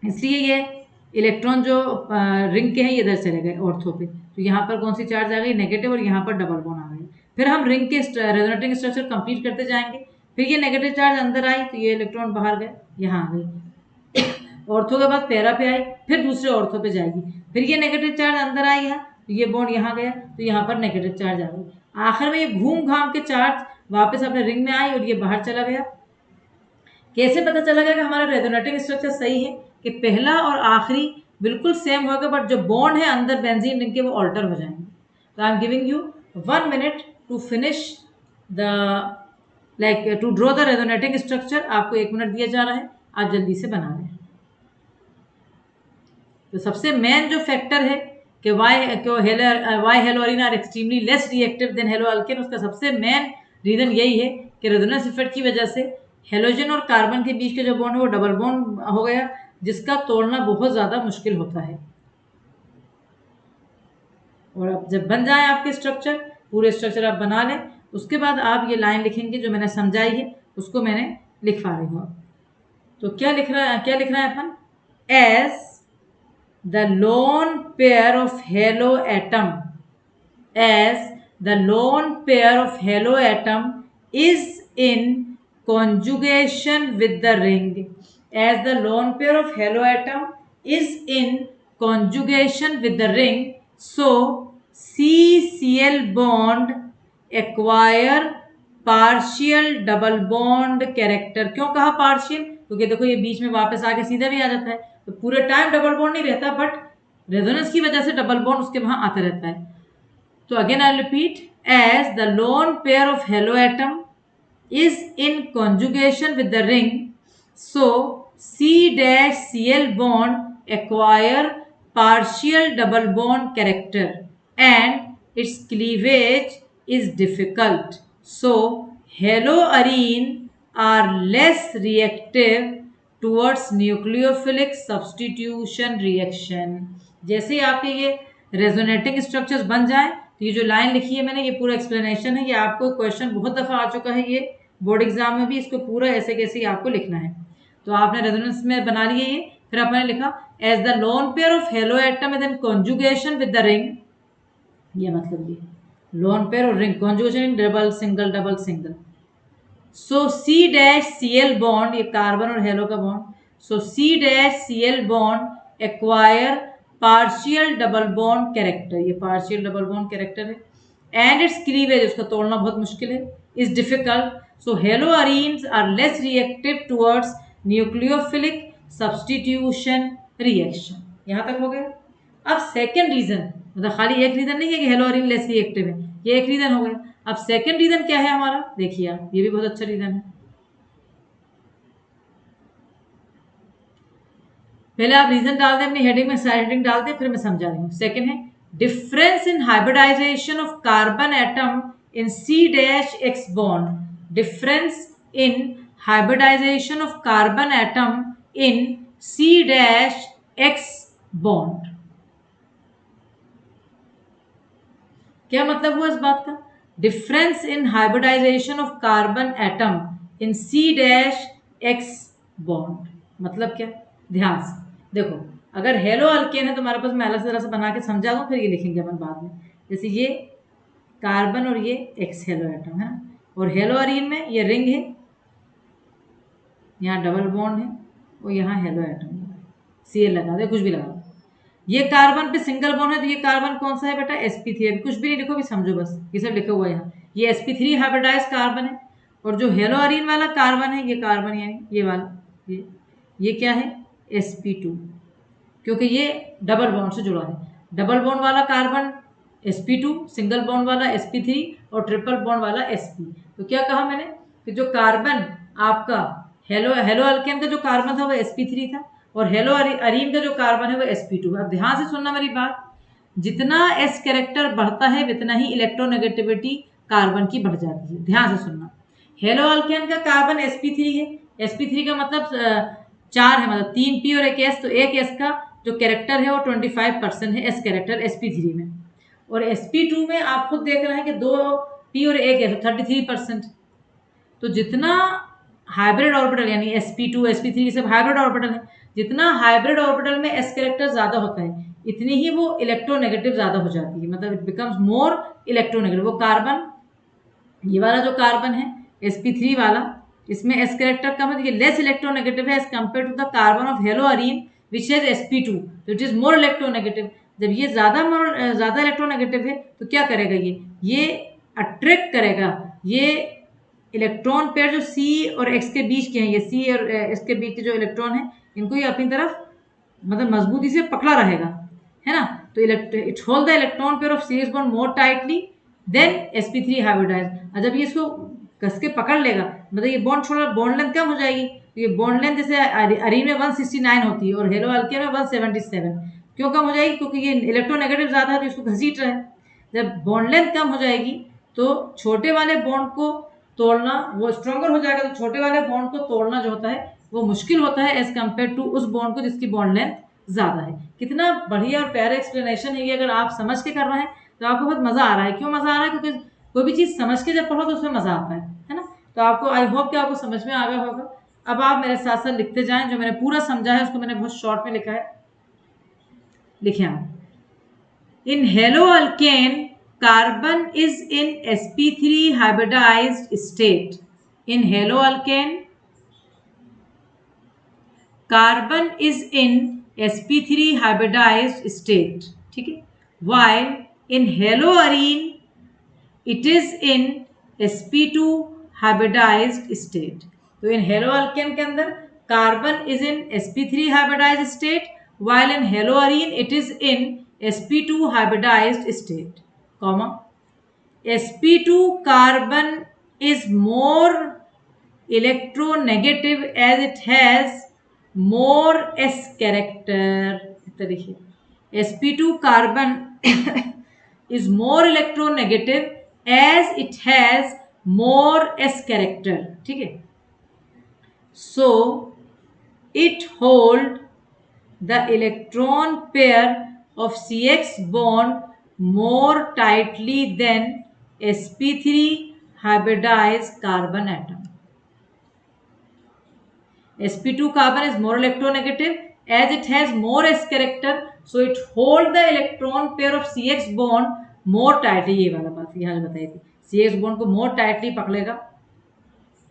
इसलिए ये इलेक्ट्रॉन जो रिंग के हैं ये इधर चले गए ऑर्थो पे। तो यहाँ पर कौन सी चार्ज आ गई, नेगेटिव, और यहाँ पर डबल बॉन्ड आ गई। फिर हम रिंग के रेजोनेटिंग स्ट्रक्चर कंप्लीट करते जाएंगे। फिर ये नेगेटिव चार्ज अंदर आई तो ये इलेक्ट्रॉन बाहर गए, यहाँ आ गई। ऑर्थो के बाद पैरा पे आई, फिर दूसरे ऑर्थो पे जाएगी। फिर ये नेगेटिव चार्ज अंदर आई है तो ये बॉन्ड यहाँ गया तो यहाँ पर नेगेटिव चार्ज आ गई। आखिर में ये घूम घाम के चार्ज वापस अपने रिंग में आई और ये बाहर चला गया। कैसे पता चला गया कि हमारा रेजोनेटिंग स्ट्रक्चर सही है, कि पहला और आखिरी बिल्कुल सेम होगा बट जो बॉन्ड है अंदर बेंजीन रिंग के वो ऑल्टर हो जाएंगे। तो I am giving you 1 minute to finish the to draw the resonating structure. आपको 1 मिनट दिया जा रहा है, आप जल्दी से बना लें। तो सबसे मेन जो फैक्टर है कि why haloarene are extremely less reactive than haloalkane, उसका सबसे मेन रीजन यही है कि रेजोनेंस इफेक्ट की वजह से हेलोजन और कार्बन के बीच के जो बॉन्ड है वो डबल बॉन्ड हो गया, जिसका तोड़ना बहुत ज़्यादा मुश्किल होता है। और अब जब बन जाए आपके स्ट्रक्चर, पूरे स्ट्रक्चर आप बना लें, उसके बाद आप ये लाइन लिखेंगे जो मैंने समझाई है उसको मैंने लिखवा रही हूँ। तो क्या लिख रहा है अपन, as the lone pair of halo atom is in conjugation with the ring, as the lone pair of halo atom is in conjugation with the ring, so CCl bond acquire partial double bond character. क्यों कहा partial, क्योंकि देखो ये बीच में वापस आके सीधा भी आ जाता है, तो पूरे टाइम डबल बॉन्ड नहीं रहता बट रेजोनेंस की वजह से डबल बॉन्ड उसके वहां आता रहता है। तो again I repeat, as the lone pair of halo atom is in conjugation with the ring, so C-Cl bond acquire partial double bond character and its cleavage is difficult. So haloarine are less reactive towards nucleophilic substitution reaction। जैसे आपके ये resonating structures बन जाए तो ये जो line लिखी है मैंने, ये पूरा एक्सप्लेनेशन है, ये आपको क्वेश्चन बहुत दफ़ा आ चुका है, ये बोर्ड एग्जाम में भी इसको पूरा ऐसे कैसे ही आपको लिखना है। तो आपने रेजोनेंस में बना लिए ये, फिर आपने लिखा as the lone pair of halo atom is in conjugation with the ring. ये मतलब ये लोन पेयर और ring conjugation in double single. So C-Cl bond, ये कार्बन और हेलो का bond, so C-Cl bond acquire partial double bond character, ये partial double bond character है, and its cleavage, उसका तोड़ना बहुत मुश्किल है, is difficult. So haloarenes are less reactive towards nucleophilic substitution reaction. यहाँ तक हो गया। अब सेकेंड रीजन, मतलब खाली एक रीजन नहीं है कि हेलोअरीन लेस रिएक्टिव है, ये एक रीजन हो गया। अब सेकेंड रीजन क्या है हमारा, देखिए आप, ये भी बहुत अच्छा रीजन है। पहले आप रीजन डाल दें अपनी हेडिंग में, साइड हेडिंग डाल दें, फिर मैं समझा रही हूँ। सेकेंड है difference in hybridization of carbon atom in C-X bond, difference in hybridization of carbon atom in C-X bond. क्या मतलब हुआ इस बात का, difference in hybridization of carbon atom in C-X bond मतलब क्या, ध्यान से देखो। अगर हेलो अल्केन है तो हमारे पास मैं अलग से तरह से बना के समझा दूँ, फिर ये लिखेंगे अपन बाद में। जैसे ये कार्बन और ये एक्स हेलो एटम है, और हेलोअरीन में ये रिंग है, यहाँ डबल बॉन्ड है और यहाँ हेलो एटम है, Cl लगा दे, कुछ भी लगा दो। ये कार्बन पे सिंगल बॉन्ड है तो ये कार्बन कौन सा है बेटा, sp3। कुछ भी नहीं लिखो, भी समझो बस, ये सब लिखा हुआ है यहाँ। ये sp3 हाइब्रिडाइज कार्बन है, और जो हेलोअरीन वाला कार्बन है ये कार्बन यानी ये वाला ये क्या है sp2, क्योंकि ये डबल बॉन्ड से जुड़ा है। डबल बॉन्ड वाला कार्बन sp2, सिंगल बॉन्ड वाला sp3 और ट्रिपल बॉन्ड वाला sp। तो क्या कहा मैंने कि जो कार्बन आपका हेलो अल्केन का जो कार्बन था वो sp3 था और हेलो अरीन का जो कार्बन है वो sp2। अब ध्यान से सुनना मेरी बात, जितना s कैरेक्टर बढ़ता है उतना ही इलेक्ट्रोनेगेटिविटी कार्बन की बढ़ जाती है। ध्यान से सुनना, हेलो अल्केन का कार्बन sp3 है, sp3 का मतलब 4 है, मतलब 3 p और 1 s, तो एक s का जो कैरेक्टर है वो 25% है s कैरेक्टर sp3 में, और sp2 में आप खुद देख रहे हैं कि 2 p और 1 s 33%। तो जितना हाइब्रिड ऑर्बिटल यानी sp2 sp3 सब हाइब्रिड ऑर्बिटल है, जितना हाइब्रिड ऑर्बिटल में s कैरेक्टर ज्यादा होता है इतनी ही वो इलेक्ट्रोनेगेटिव ज्यादा हो जाती है, मतलब इट बिकम्स मोर इलेक्ट्रोनेगेटिव। वो कार्बन, ये वाला जो कार्बन है sp3 वाला, इसमें s कैरेक्टर कम है तो ये लेस इलेक्ट्रोनेगेटिव है as compare to the carbon of halo arene which has sp2, तो इट इज मोर इलेक्ट्रोनेगेटिव। जब ये ज्यादा इलेक्ट्रोनेगेटिव है तो क्या करेगा, ये अट्रैक्ट करेगा ये इलेक्ट्रॉन पेयर जो C और X के बीच के हैं, ये C और X के बीच के जो इलेक्ट्रॉन है इनको ये अपनी तरफ मतलब मजबूती से पकड़ा रहेगा, है ना। तो it hold the electron pair of CH bond more tightly than sp3 hybridize. जब ये इसको कस के पकड़ लेगा मतलब ये बॉन्ड छोड़ा, बॉन्ड लेंथ कम हो जाएगी। तो ये बॉन्ड लेंथ जैसे अरीन में 169 होती है और हेलो अल्केन में 177, क्यों कम हो जाएगी, क्योंकि ये इलेक्ट्रोनेगेटिव ज्यादा है तो इसको घसीट रहा है। जब बॉन्ड लेंथ कम हो जाएगी तो छोटे वाले बॉन्ड को तोड़ना वो स्ट्रॉन्गर हो जाएगा, तो छोटे वाले बॉन्ड को तोड़ना जो होता है वो मुश्किल होता है एज कम्पेयर टू उस बॉन्ड को जिसकी बॉन्ड लेंथ ज्यादा है। कितना बढ़िया और प्यारा एक्सप्लेनेशन है ये, अगर आप समझ के कर रहे हैं तो आपको बहुत मजा आ रहा है। क्यों मजा आ रहा है, क्योंकि कोई भी चीज समझ के जब पढ़ो तो उसमें मजा आता है ना। तो आपको आई होप कि आपको समझ में आ गया होगा। अब आप मेरे साथ साथ लिखते जाएं, जो मैंने पूरा समझा है उसको मैंने बहुत शॉर्ट में लिखा है, लिखे आप। In hello alkane carbon is in sp3 hybridized state. In haloalkane, carbon is in sp3 hybridized state. ठीक है, while in haloarene it is in sp2 hybridized state. तो इन हेलोअल्केन के अंदर carbon is in sp3 hybridized state, while in haloarene it is in sp2 hybridized state. Comma, sp2 carbon is more electronegative as it has more s character. देखिए sp2 carbon is more electronegative as it has more s character. ठीक है, so it hold the electron pair of CX bond more tightly than sp3 hybridized carbon atom. sp2 carbon is more electronegative as it has more s character, so it hold the electron pair of CX bond more tightly. ये वाला बात यहाँ बताई थी, CX bond को more tightly पकड़ेगा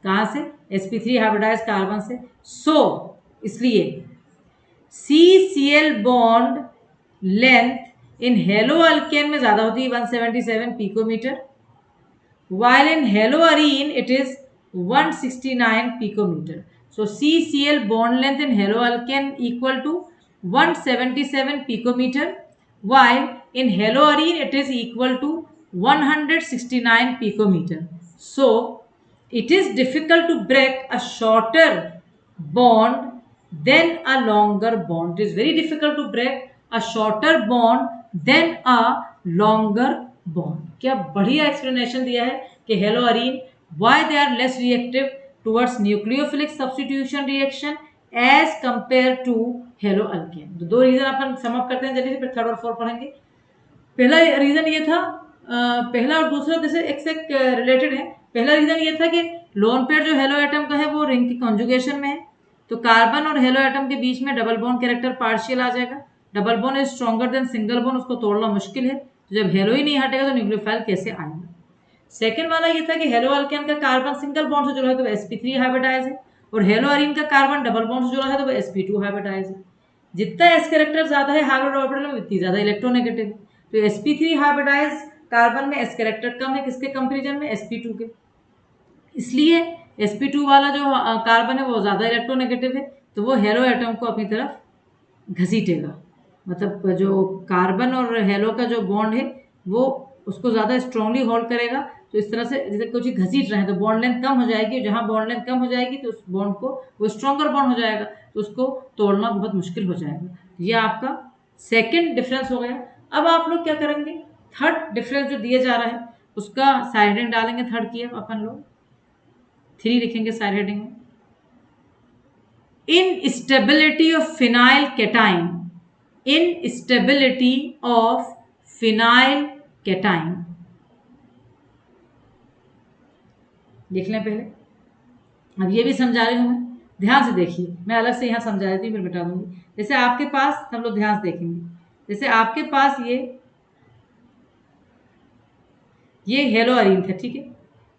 कहाँ से, sp3 hybridized कार्बन से। so इसलिए CCl bond length in hello alkane में ज्यादा होती है 177 picometre, while in haloarene it is 169 picometer. So CCl bond length in haloalkane equal to 177 picometer, while in haloarene it is equal to 169 picometer. So it is difficult to break a shorter bond than a longer bond. It is very difficult to break a shorter bond than a longer bond. क्या बढ़िया explanation दिया है कि haloarene why they are less reactive towards nucleophilic substitution reaction as compare to haloalkane. तो दो reason अपन sum up करते हैं जल्दी से, फिर थर्ड और फोर्थ पढ़ेंगे। पहला रीजन ये था, पहला और दूसरा जैसे एक से रिलेटेड है। पहला रीजन ये था कि लोन पेयर जो हेलो एटम का है वो रिंग की कॉन्जुगेशन में है, तो कार्बन और हेलो एटम के बीच में डबल बॉन्ड कैरेक्टर पार्शियल आ जाएगा। Double bond is stronger than single bond, उसको तोड़ना मुश्किल है। तो जब हेलो ही नहीं हटेगा तो न्यूक्लियोफाइल कैसे आएगा। सेकेंड वाला ये था कि हेलो अल्केन का कार्बन सिंगल बॉन्ड से जुड़ा है तो sp3 हाइब्रिडाइज है, और हेलो अरीन का कार्बन डबल बॉन्ड से जुड़ा है तो वो sp2 हाइब्रिडाइज है। जितना s कैरेक्टर ज्यादा है हाइब्रिड ऑर्बिटल में उतनी ज्यादा इलेक्ट्रोनेगेटिव है। तो sp3 हाइब्रिडाइज कार्बन में s कैरेक्टर कम है, किसके कंपेरिजन में, sp2 के। इसलिए sp2 वाला जो कार्बन है वो ज़्यादा इलेक्ट्रोनेगेटिव है, तो वो हेलो एटम को अपनी तरफ घसीटेगा। मतलब जो कार्बन और हेलो का जो बॉन्ड है वो उसको ज़्यादा स्ट्रांगली होल्ड करेगा। तो इस तरह से जैसे कुछ घसीट रहे हैं तो बॉन्ड लेंथ कम हो जाएगी, जहाँ बॉन्ड लेंथ कम हो जाएगी तो उस बॉन्ड को वो स्ट्रॉन्गर बॉन्ड हो जाएगा, तो उसको तोड़ना बहुत मुश्किल हो जाएगा। ये आपका सेकेंड डिफरेंस हो गया। अब आप लोग क्या करेंगे, थर्ड डिफरेंस जो दिया जा रहा है उसका साइड हेडिंग डालेंगे। थर्ड की अपन लोग 3 लिखेंगे साइड हेडिंग में। Instability of phenyl cation, instability of phenyl cation लिख लें पहले। अब ये भी समझा रही हूं मैं, ध्यान से देखिए, मैं अलग से यहाँ समझा देती हूँ फिर मिटा दूंगी। जैसे आपके पास, हम लोग ध्यान से देखेंगे, जैसे आपके पास ये हेलो अरीन था, ठीक है।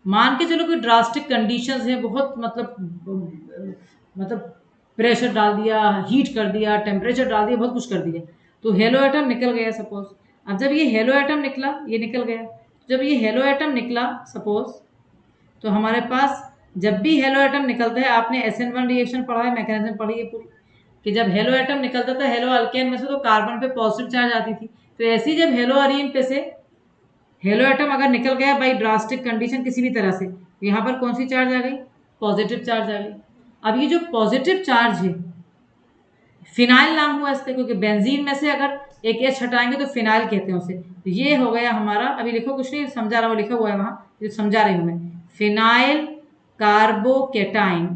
मान के चलो कोई ड्रास्टिक कंडीशंस है, बहुत मतलब प्रेशर डाल दिया, हीट कर दिया, टेम्परेचर डाल दिया, बहुत कुछ कर दिया, तो हेलो एटम निकल गया सपोज। अब जब ये हेलो एटम निकला, ये निकल गया, जब ये हेलो एटम निकला सपोज, तो हमारे पास जब भी हेलो एटम निकलता है, आपने SN1 रिएक्शन पढ़ा है, मैकेनिज्म पढ़ी है पूरी, कि जब हेलो एटम निकलता था हेलो अल्केन में से तो कार्बन पे पॉजिटिव चार्ज आती थी। तो ऐसे ही जब हेलो अरीन पे से हेलो एटम अगर निकल गया बाई ड्रास्टिक कंडीशन किसी भी तरह से, तो यहाँ पर कौन सी चार्ज आ गई, पॉजिटिव चार्ज आ गई। अब ये जो पॉजिटिव चार्ज है, फिनाइल नाम हुआ इसका, क्योंकि बेंजीन में से अगर एक H हटाएंगे तो फिनाइल कहते हैं उसे। तो ये हो गया हमारा, अभी लिखो कुछ नहीं समझा रहा हूँ, लिखा हुआ है वहाँ, जो समझा रही हूँ मैं, फिनाइल कार्बोकेटाइन।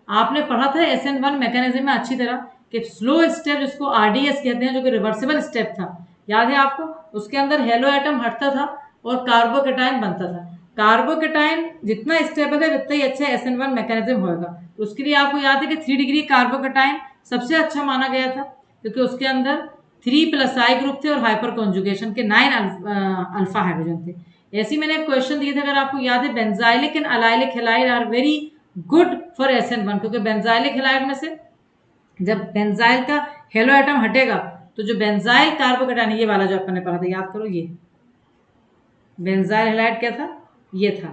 आपने पढ़ा था SN1 मैकेनिज्म में अच्छी तरह कि स्लो स्टेप जिसको RDS कहते हैं, जो कि रिवर्सिबल स्टेप था, याद है आपको, उसके अंदर हेलो एटम हटता था और कार्बोकेटाइन बनता था। कार्बोकेटाइन जितना स्टेबल है उतना ही अच्छा SN1 मैकेनिज्म होगा। उसके लिए आपको याद है कि 3 डिग्री कार्बोकेटाइन सबसे अच्छा माना गया था, क्योंकि उसके अंदर 3+I ग्रुप थे और हाइपर कॉन्जुगेशन के 9 अल्फा हाइड्रोजन थे। ऐसे ही मैंने एक क्वेश्चन दिए थे, अगर आपको याद है, benzylic and allylic halide are very good for SN1, क्योंकि बेंजाइलिक हैलाइड में से जब बेंजाइल का हेलो एटम हटेगा तो जो बेंजाइल कार्बोकेटाइन, ये वाला जो अपन ने पढ़ा था, याद करो, ये बेंजाइल हैलाइड क्या था, ये था,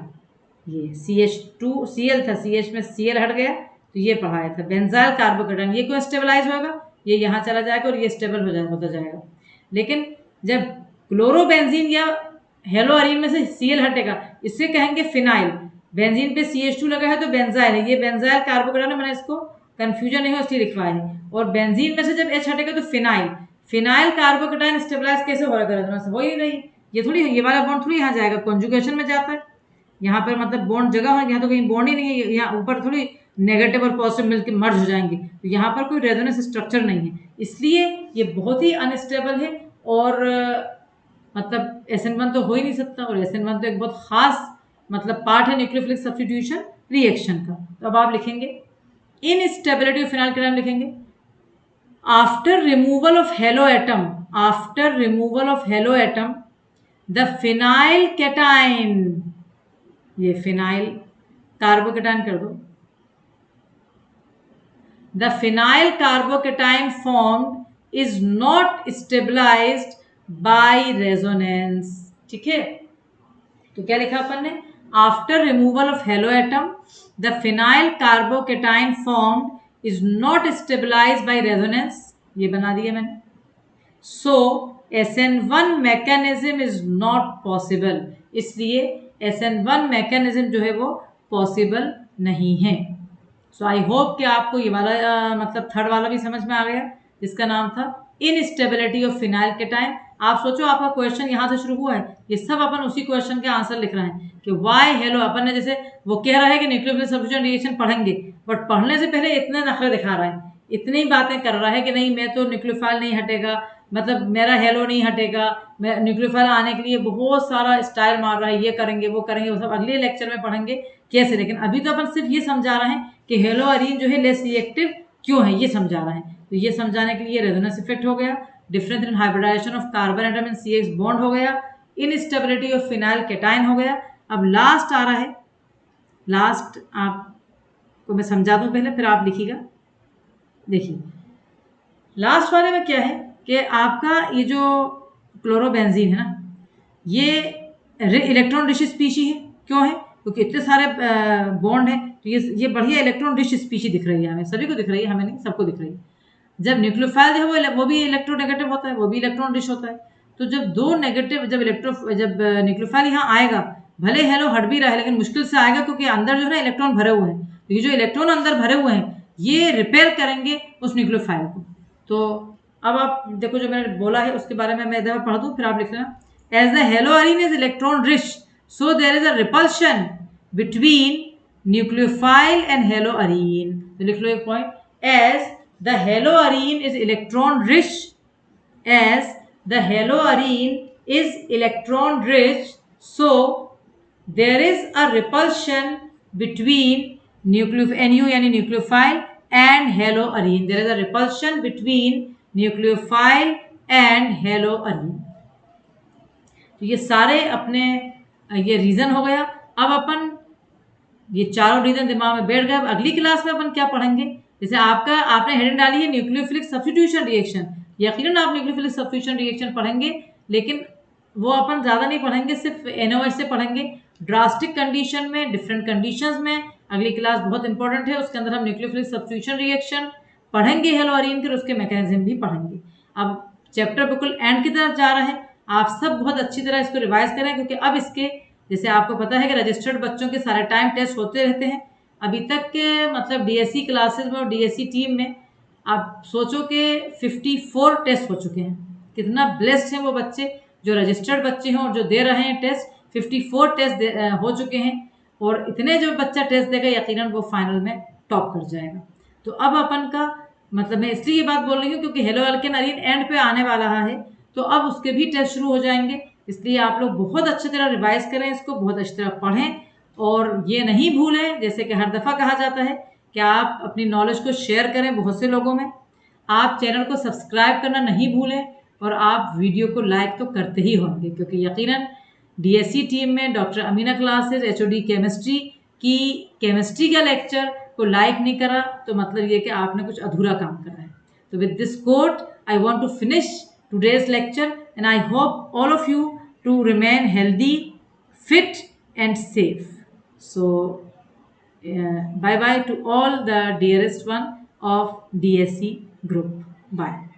ये CH2Cl था, CH में Cl हट गया तो ये पढ़ाया था बेंजाइल कार्बोकेटाइन। ये क्यों स्टेबलाइज होगा, ये यहाँ चला जाएगा और ये स्टेबल होता जाएगा। लेकिन जब क्लोरोबेंजीन या हेलो अरीन में से Cl हटेगा, इससे कहेंगे फिनाइल, बेंजीन पे CH2 लगा है तो बेंजाइल है, ये बेंजाइल कार्बोकेटाइन है, मैंने इसको कंफ्यूजन नहीं हो इसलिए लिखवाया है। और बेंजीन में से जब H हटेगा तो फिनाइल, फिनाइल कार्बोकेटाइन स्टेबलाइज कैसे हो रहा है, हो ही नहीं, ये थोड़ी, ये वाला बॉन्ड थोड़ी यहाँ जाएगा, कॉन्जुगेशन में जाता है, यहाँ पर मतलब बॉन्ड जगह होगी, यहाँ तो कहीं बॉन्ड ही नहीं है, यहाँ ऊपर थोड़ी नेगेटिव और पॉजिटिव मिलकर मर्ज हो जाएंगे, तो यहाँ पर कोई रेजोनेंस स्ट्रक्चर नहीं है, इसलिए ये बहुत ही अनस्टेबल है। और मतलब SN1 तो हो ही नहीं सकता, और SN1 तो एक बहुत खास मतलब पार्ट है न्यूक्लियोफिलिक सब्स्टिट्यूशन रिएक्शन का। तो अब आप लिखेंगे इनस्टेबिलिटी ऑफ फिनाइल कैटाइन, लिखेंगे after removal of halo atom, after removal of halo atom the phenyl cation, ये फिनाइल कार्बोकेटाइन कर दो, the phenyl carbocation formed is not stabilized by resonance, ठीक है। तो क्या लिखा अपन ने, after removal of halo atom the phenyl carbocation formed is not stabilized by resonance, ये बना दिया मैंने। So SN1 mechanism is not possible, इसलिए SN1 मैकेनिज्म जो है वो पॉसिबल नहीं है। सो आई होप कि आपको ये वाला मतलब थर्ड वाला भी समझ में आ गया, जिसका नाम था इनस्टेबिलिटी ऑफ फिनाइल कैटाइन। आप सोचो आपका क्वेश्चन यहाँ से शुरू हुआ है, ये सब अपन उसी क्वेश्चन के आंसर लिख रहे हैं कि वाई हेलो, अपन ने जैसे वो कह रहा है कि न्यूक्लियोफिलिक सब्स्टिट्यूशन रिएक्शन पढ़ेंगे, बट पढ़ने से पहले इतने नखरे दिखा रहा है, इतनी बातें कर रहा है कि नहीं मैं तो न्यूक्लियोफाइल नहीं हटेगा, मतलब मेरा हेलो नहीं हटेगा, मैं न्यूक्लियोफाइल आने के लिए बहुत सारा स्टाइल मार रहा है, ये करेंगे वो करेंगे, वो सब अगले लेक्चर में पढ़ेंगे कैसे। लेकिन अभी तो अपन सिर्फ ये समझा रहे हैं कि हेलो अरीन जो है लेस रिएक्टिव क्यों है, ये समझा रहे हैं। तो ये समझाने के लिए रेजोनेंस इफेक्ट हो गया, difference in hybridization of carbon atom in CH bond हो गया, इनस्टेबिलिटी ऑफ फिनाइल कैटाइन हो गया। अब लास्ट आ रहा है, लास्ट आपको मैं समझा दूं पहले फिर आप लिखिएगा। देखिए लास्ट वाले में क्या है कि आपका ये जो क्लोरोबेंजीन है ना, ये इलेक्ट्रॉन रिच स्पीशी है, क्यों है, क्योंकि इतने सारे बॉन्ड हैं, तो ये बढ़िया इलेक्ट्रॉन रिच स्पीशीज दिख रही है हमें, सभी को दिख रही है, हमें नहीं, सबको दिख रही है। जब न्यूक्लियोफाइल जो है वो भी इलेक्ट्रोनेगेटिव होता है, वो भी इलेक्ट्रॉन रिच होता है। तो जब दो नेगेटिव, जब न्यूक्लियोफाइल यहाँ आएगा, भले हेलो हट भी रहा है लेकिन मुश्किल से आएगा, क्योंकि अंदर जो है ना इलेक्ट्रॉन भरे हुए हैं, तो ये जो इलेक्ट्रॉन अंदर भरे हुए हैं ये रिपेयर करेंगे उस न्यूक्लियोफाइल को। तो अब आप देखो जो मैंने बोला है उसके बारे में मैं इधर पढ़ दूं, फिर आप लिख लेना। As the haloarene is electron rich, so there is a repulsion between nucleophile and haloarene. तो लिख लो एक point, as the haloarine is electron rich, as the haloarine is electron rich, so there is a repulsion between Nu यानी nucleophile and haloarine. There is a repulsion between nucleophile and haloarine. तो ये सारे अपने ये reason हो गया। अब अपन ये चारों रीजन दिमाग में बैठ गए। अब अगली क्लास में अपन क्या पढ़ेंगे, जैसे आपने हेडिंग डाली है न्यूक्लियोफिलिक सब्स्टिट्यूशन रिएक्शन, यकीनन आप न्यूक्लियोफिलिक सब्स्टिट्यूशन रिएक्शन पढ़ेंगे, लेकिन वो अपन ज़्यादा नहीं पढ़ेंगे, सिर्फ NOH से पढ़ेंगे। ड्रास्टिक कंडीशन में, डिफरेंट कंडीशंस में अगली क्लास बहुत इंपॉर्टेंट है, उसके अंदर हम न्यूक्लियोफिलिक सब्स्टिट्यूशन रिएक्शन पढ़ेंगे हेलोअरीन के, उसके मैकेनिज्म भी पढ़ेंगे। अब चैप्टर बिल्कुल एंड की तरफ जा रहे हैं, आप सब बहुत अच्छी तरह इसको रिवाइज करें, क्योंकि अब इसके जैसे आपको पता है कि रजिस्टर्ड बच्चों के सारे टाइम टेस्ट होते रहते हैं। अभी तक के मतलब DSC क्लासेस में और DSC टीम में आप सोचो कि 54 टेस्ट हो चुके हैं। कितना ब्लेस्ड हैं वो बच्चे जो रजिस्टर्ड बच्चे हैं और जो दे रहे हैं टेस्ट। 54 टेस्ट हो चुके हैं, और इतने जो बच्चा टेस्ट देगा यकीनन वो फाइनल में टॉप कर जाएगा। तो अब अपन का मतलब मैं इसलिए ये बात बोल रही हूँ क्योंकि हेलो अल्केन अरीन एंड पे आने वाला है, तो अब उसके भी टेस्ट शुरू हो जाएंगे। इसलिए आप लोग बहुत अच्छी तरह रिवाइज करें, इसको बहुत अच्छी तरह पढ़ें, और ये नहीं भूलें जैसे कि हर दफ़ा कहा जाता है कि आप अपनी नॉलेज को शेयर करें बहुत से लोगों में। आप चैनल को सब्सक्राइब करना नहीं भूलें, और आप वीडियो को लाइक तो करते ही होंगे, क्योंकि यकीनन DSC टीम में doctor Amina classes HOD chemistry की केमिस्ट्री का लेक्चर को लाइक नहीं करा तो मतलब ये कि आपने कुछ अधूरा काम करा है। तो with this quote I want to finish today's lecture, and I hope all of you to remain healthy, fit and safe. So bye bye to all the dearest one of DSC group. Bye.